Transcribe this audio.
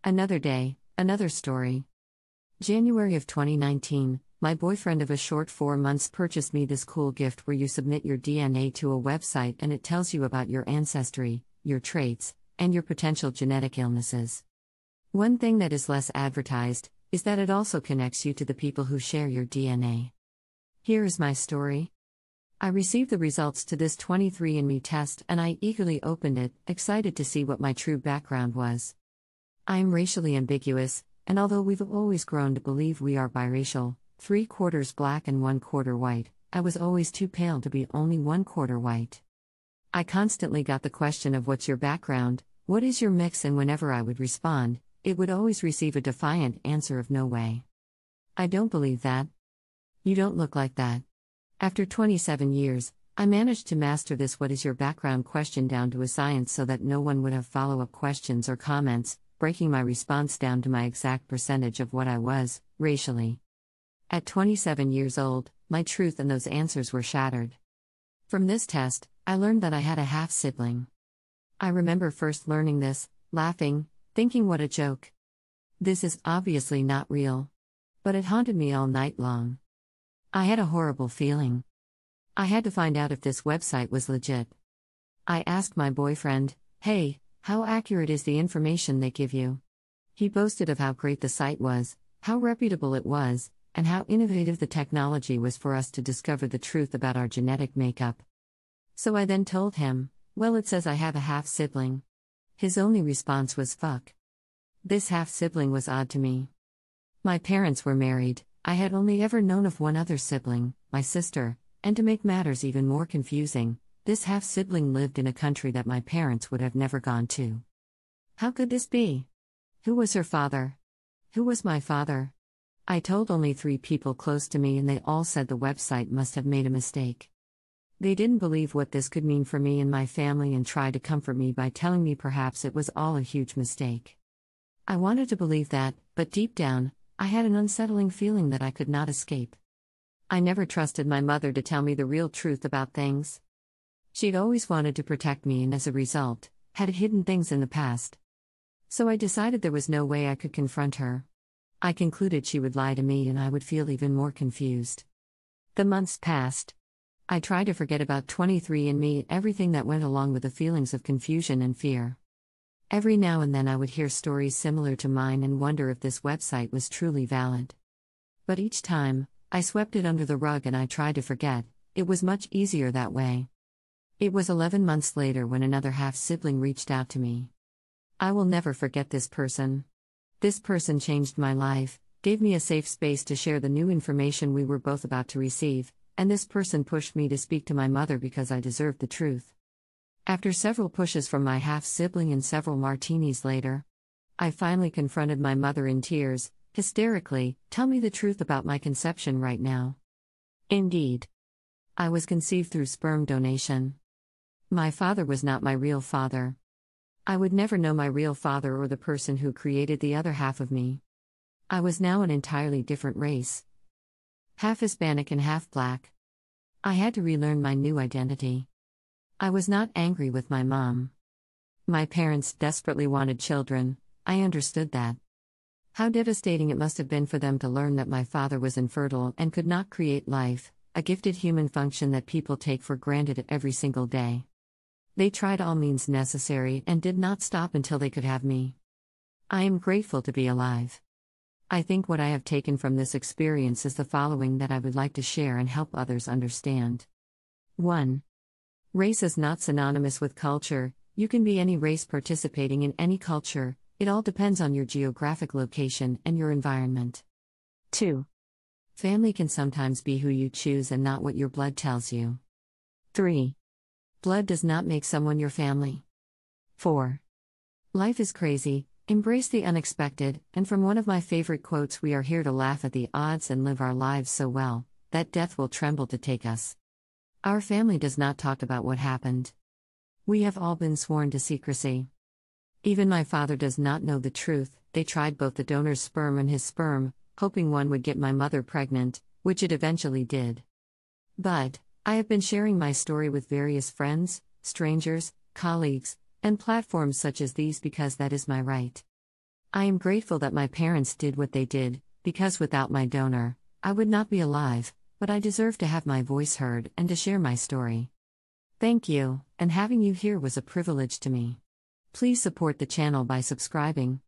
Another day, another story. January of 2019, my boyfriend of a short 4 months purchased me this cool gift where you submit your DNA to a website and it tells you about your ancestry, your traits, and your potential genetic illnesses. One thing that is less advertised is that it also connects you to the people who share your DNA. Here is my story. I received the results to this 23andMe test and I eagerly opened it, excited to see what my true background was. I am racially ambiguous, and although we've always grown to believe we are biracial, 3/4 black and 1/4 white, I was always too pale to be only 1/4 white. I constantly got the question of what's your background, what is your mix, and whenever I would respond, it would always receive a defiant answer of no way. I don't believe that. You don't look like that. After 27 years, I managed to master this what is your background question down to a science so that no one would have follow-up questions or comments, breaking my response down to my exact percentage of what I was, racially. At 27 years old, my truth and those answers were shattered. From this test, I learned that I had a half-sibling. I remember first learning this, laughing, thinking what a joke. This is obviously not real. But it haunted me all night long. I had a horrible feeling. I had to find out if this website was legit. I asked my boyfriend, "Hey, how accurate is the information they give you?" He boasted of how great the site was, how reputable it was, and how innovative the technology was for us to discover the truth about our genetic makeup. So I then told him, "Well, it says I have a half-sibling." His only response was fuck. This half-sibling was odd to me. My parents were married, I had only ever known of one other sibling, my sister, and to make matters even more confusing, this half-sibling lived in a country that my parents would have never gone to. How could this be? Who was her father? Who was my father? I told only 3 people close to me and they all said the website must have made a mistake. They didn't believe what this could mean for me and my family and tried to comfort me by telling me perhaps it was all a huge mistake. I wanted to believe that, but deep down, I had an unsettling feeling that I could not escape. I never trusted my mother to tell me the real truth about things. She'd always wanted to protect me and as a result, had hidden things in the past. So I decided there was no way I could confront her. I concluded she would lie to me and I would feel even more confused. The months passed. I tried to forget about 23andMe and everything that went along with the feelings of confusion and fear. Every now and then I would hear stories similar to mine and wonder if this website was truly valid. But each time, I swept it under the rug and I tried to forget. It was much easier that way. It was 11 months later when another half-sibling reached out to me. I will never forget this person. This person changed my life, gave me a safe space to share the new information we were both about to receive, and this person pushed me to speak to my mother because I deserved the truth. After several pushes from my half-sibling and several martinis later, I finally confronted my mother in tears, hysterically, "Tell me the truth about my conception right now." Indeed. I was conceived through sperm donation. My father was not my real father. I would never know my real father or the person who created the other half of me. I was now an entirely different race. Half Hispanic and half black. I had to relearn my new identity. I was not angry with my mom. My parents desperately wanted children, I understood that. How devastating it must have been for them to learn that my father was infertile and could not create life, a gifted human function that people take for granted every single day. They tried all means necessary and did not stop until they could have me. I am grateful to be alive. I think what I have taken from this experience is the following that I would like to share and help others understand. 1. Race is not synonymous with culture. You can be any race participating in any culture, it all depends on your geographic location and your environment. 2. Family can sometimes be who you choose and not what your blood tells you. 3. Blood does not make someone your family. 4. Life is crazy, embrace the unexpected, and from one of my favorite quotes, we are here to laugh at the odds and live our lives so well, that death will tremble to take us. Our family does not talk about what happened. We have all been sworn to secrecy. Even my father does not know the truth. They tried both the donor's sperm and his sperm, hoping one would get my mother pregnant, which it eventually did. But I have been sharing my story with various friends, strangers, colleagues, and platforms such as these because that is my right. I am grateful that my parents did what they did, because without my donor, I would not be alive, but I deserve to have my voice heard and to share my story. Thank you, and having you here was a privilege to me. Please support the channel by subscribing.